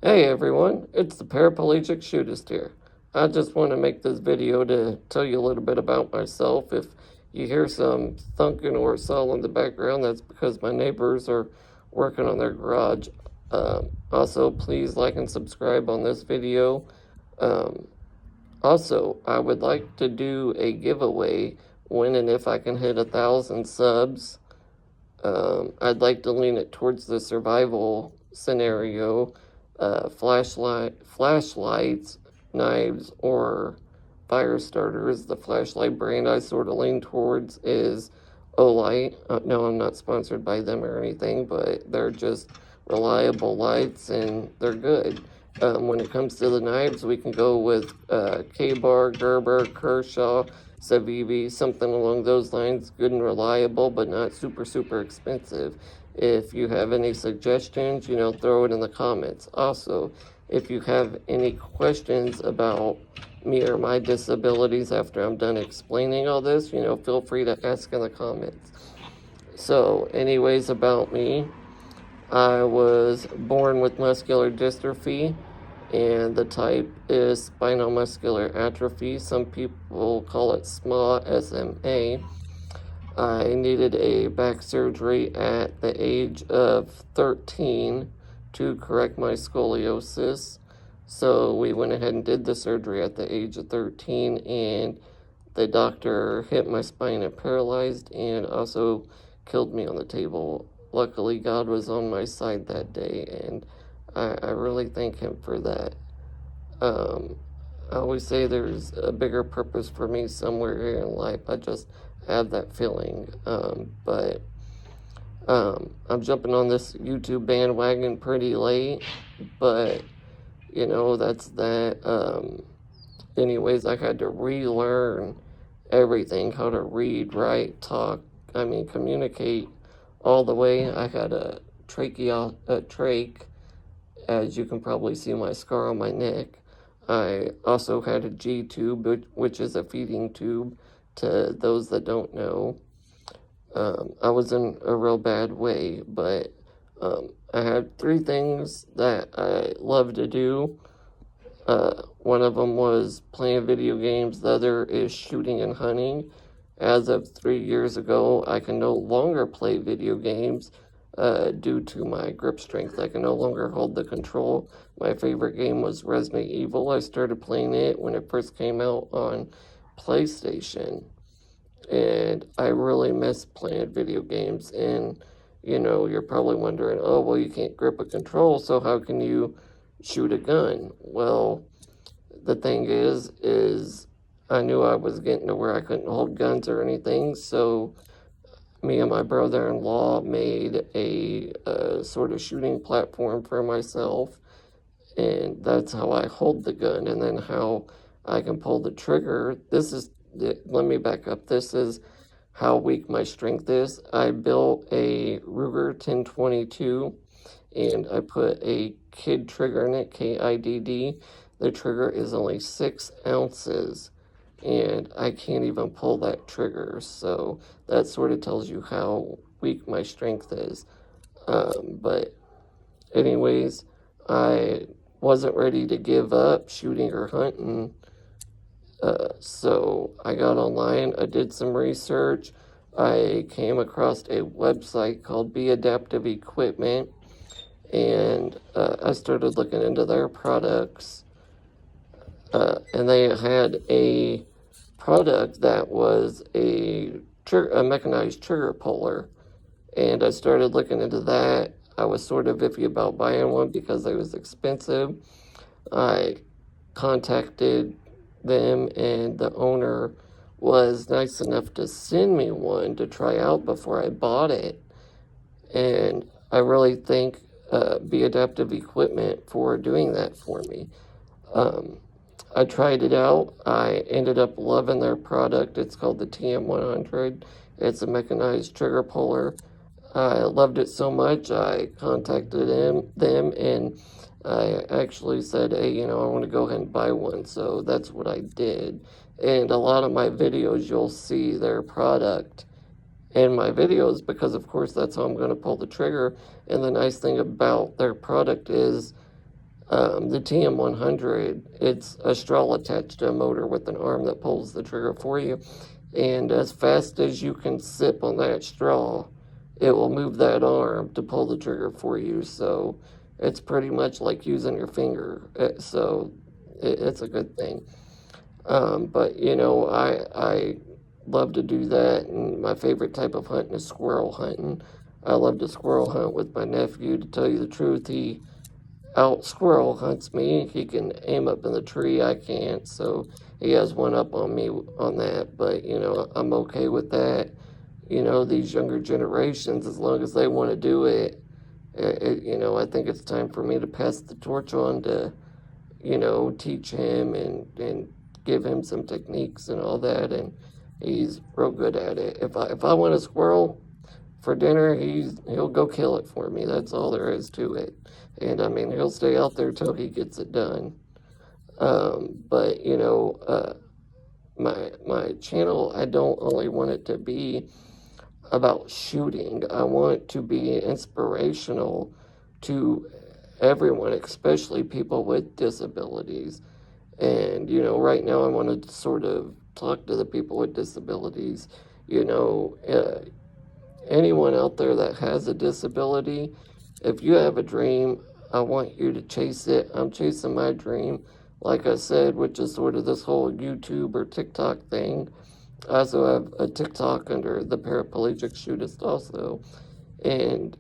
Hey everyone, it's the Paraplegic Shootist here. I just want to make this video to tell you a little bit about myself. If you hear some thunking or saw in the background, that's because my neighbors are working on their garage. Also, please like and subscribe on this video. Um, Also, I would like to do a giveaway when and if I can hit 1,000 subs. I'd like to lean it towards the survival scenario, flashlights, knives, or fire starters. The flashlight brand I sort of lean towards is Olight. No, I'm not sponsored by them or anything, but they're just reliable lights and they're good. When it comes to the knives, we can go with K-Bar, Gerber, Kershaw, Savivi, something along those lines, good and reliable, but not super expensive. If you have any suggestions, throw it in the comments. Also, if you have any questions about me or my disabilities after I'm done explaining all this, feel free to ask in the comments. So, anyways, about me, I was born with muscular dystrophy, and the type is spinal muscular atrophy. Some people call it SMA, SMA. I needed a back surgery at the age of 13 to correct my scoliosis. So we went ahead and did the surgery at the age of 13, and the doctor hit my spine and paralyzed and also killed me on the table. Luckily, God was on my side that day, and I really thank Him for that. I always say there's a bigger purpose for me somewhere here in life. I just have that feeling. I'm jumping on this YouTube bandwagon pretty late, but that's that. Anyways, I had to relearn everything, how to read, write, talk, communicate all the way. I had a trach, as you can probably see my scar on my neck. I also had a G tube, which is a feeding tube to those that don't know. I was in a real bad way, but I had three things that I love to do. One of them was playing video games. The other is shooting and hunting. As of 3 years ago, I can no longer play video games due to my grip strength. I can no longer hold the control. My favorite game was Resident Evil. I started playing it when it first came out on PlayStation, and I really miss playing video games. And you're probably wondering, oh, well, you can't grip a control, so how can you shoot a gun? Well, the thing is I knew I was getting to where I couldn't hold guns or anything, so me and my brother-in-law made a sort of shooting platform for myself, and that's how I hold the gun. And then how I can pull the trigger. Let me back up. This is how weak my strength is. I built a Ruger 1022, and I put a KIDD trigger in it, KIDD. The trigger is only 6 ounces, and I can't even pull that trigger. So that sort of tells you how weak my strength is. But anyways, I wasn't ready to give up shooting or hunting. So I got online, I did some research. I came across a website called Be Adaptive Equipment, and I started looking into their products. And they had a product that was a mechanized trigger puller, and I started looking into that. I was sort of iffy about buying one because it was expensive. I contacted them, and the owner was nice enough to send me one to try out before I bought it. And I really thank Be Adaptive Equipment for doing that for me. I tried it out. I ended up loving their product. It's called the TM100. It's a mechanized trigger puller. I loved it so much, I contacted them, and I actually said, hey, I want to go ahead and buy one. So that's what I did. And a lot of my videos, you'll see their product in my videos because, of course, that's how I'm going to pull the trigger. And the nice thing about their product is The TM100, it's a straw attached to a motor with an arm that pulls the trigger for you. And as fast as you can sip on that straw, it will move that arm to pull the trigger for you. So it's pretty much like using your finger. So it's a good thing. But you know, I love to do that, and my favorite type of hunting is squirrel hunting. I love to squirrel hunt with my nephew. To tell you the truth, he out squirrel hunts me. He can aim up in the tree. I can't, so he has one up on me on that. But you know, I'm okay with that. You know, these younger generations, as long as they want to do it, you know, I think it's time for me to pass the torch on to, you know, teach him and give him some techniques and all that. And he's real good at it. If I want a squirrel for dinner, he'll go kill it for me. That's all there is to it. And I mean, he'll stay out there till he gets it done. But you know, my channel, I don't only want it to be about shooting. I want to be inspirational to everyone, especially people with disabilities. And you know, right now I want to sort of talk to the people with disabilities. You know, anyone out there that has a disability, if you have a dream, I want you to chase it. I'm chasing my dream, like I said, which is sort of this whole YouTube or TikTok thing. I also have a TikTok under the Paraplegic Shootist also. And,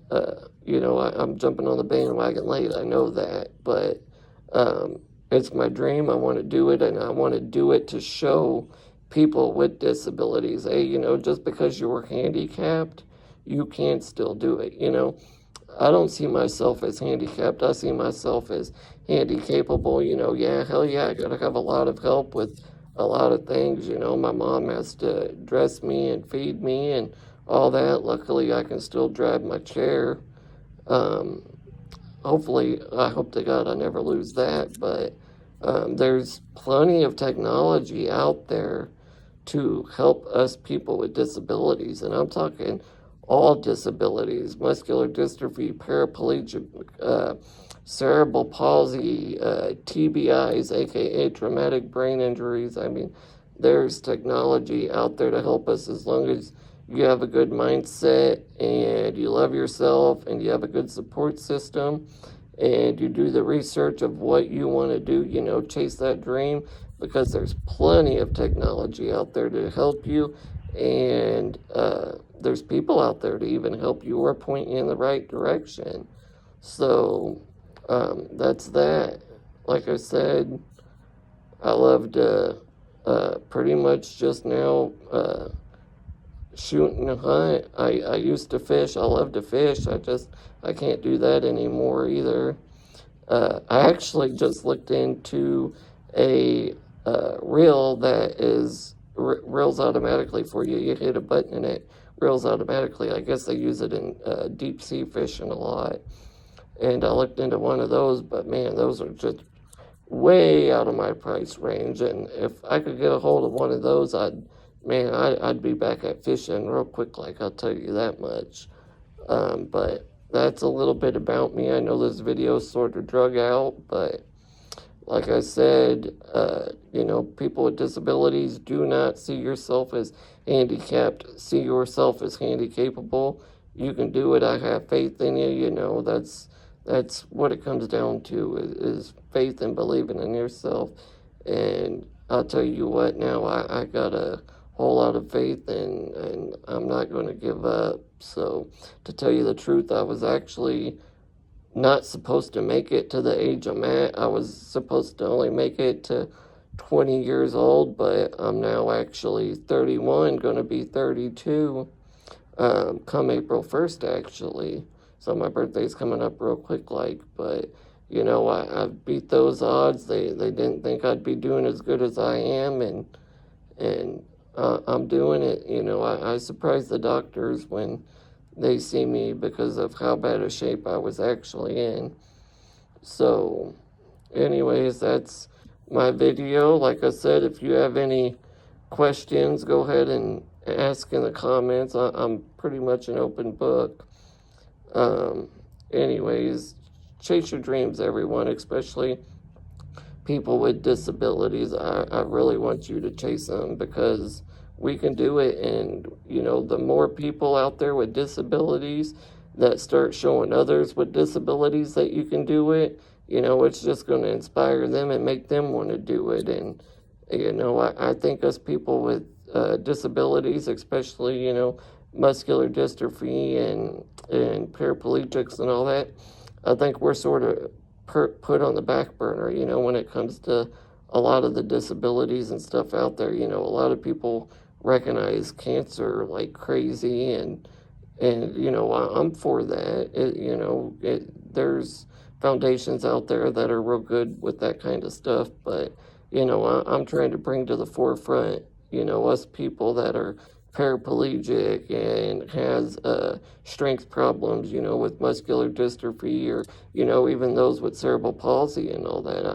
you know, I'm jumping on the bandwagon late, I know that, but it's my dream. I want to do it, and I want to do it to show people with disabilities, hey, you know, just because you were handicapped, you can still do it, you know. I don't see myself as handicapped. I see myself as handy capable. You know, yeah, hell yeah, I gotta have a lot of help with a lot of things. You know, my mom has to dress me and feed me and all that. Luckily, I can still drive my chair. Um, Hopefully, I hope to God I never lose that. But there's plenty of technology out there to help us people with disabilities, and I'm talking all disabilities: muscular dystrophy, paraplegic, cerebral palsy, TBIs, aka traumatic brain injuries. I mean, there's technology out there to help us as long as you have a good mindset and you love yourself and you have a good support system and you do the research of what you want to do, you know, chase that dream, because there's plenty of technology out there to help you, and there's people out there to even help you or point you in the right direction. So that's that. Like I said, I love to pretty much just now shoot and hunt. I used to fish. I love to fish. I can't do that anymore either. I actually just looked into a reel that reels automatically for you. You hit a button and it reels automatically. I guess they use it in deep sea fishing a lot. And I looked into one of those, but man, those are just way out of my price range. And if I could get a hold of one of those, I'd be back at fishing real quick, like, I'll tell you that much. But that's a little bit about me. I know this video is sort of drug out, but like I said, you know, people with disabilities, do not see yourself as handicapped. See yourself as handy capable. You can do it. I have faith in you. You know, that's what it comes down to, is faith and believing in yourself. And I'll tell you what, now I got a whole lot of faith, and I'm not going to give up. So to tell you the truth, I was actually not supposed to make it to the age I'm at. I was supposed to only make it to 20 years old, but I'm now actually 31, going to be 32 come April 1st, actually. So my birthday's coming up real quick, like, but you know, I beat those odds. They didn't think I'd be doing as good as I am, and I'm doing it. You know, I surprised the doctors when they see me because of how bad a shape I was actually in. So, anyways, that's my video. Like I said, if you have any questions, go ahead and ask in the comments. I'm pretty much an open book. Anyways, chase your dreams, everyone, especially people with disabilities. I really want you to chase them because we can do it. And, the more people out there with disabilities that start showing others with disabilities that you can do it, it's just going to inspire them and make them want to do it. And, I think us people with disabilities, especially, muscular dystrophy and paraplegics and all that, I think we're sort of put on the back burner, when it comes to a lot of the disabilities and stuff out there. A lot of people recognize cancer like crazy, and I'm for that. There's foundations out there that are real good with that kind of stuff, but I'm trying to bring to the forefront, us people that are paraplegic and has strength problems, with muscular dystrophy, or even those with cerebral palsy and all that.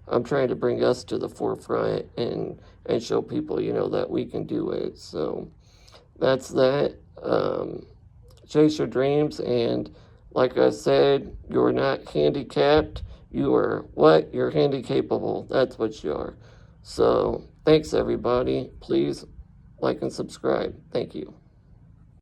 I'm trying to bring us to the forefront and show people, that we can do it. So that's that. Chase your dreams, and like I said, you're not handicapped. You are what? You're handicapable. That's what you are. So thanks, everybody. Please like and subscribe. Thank you.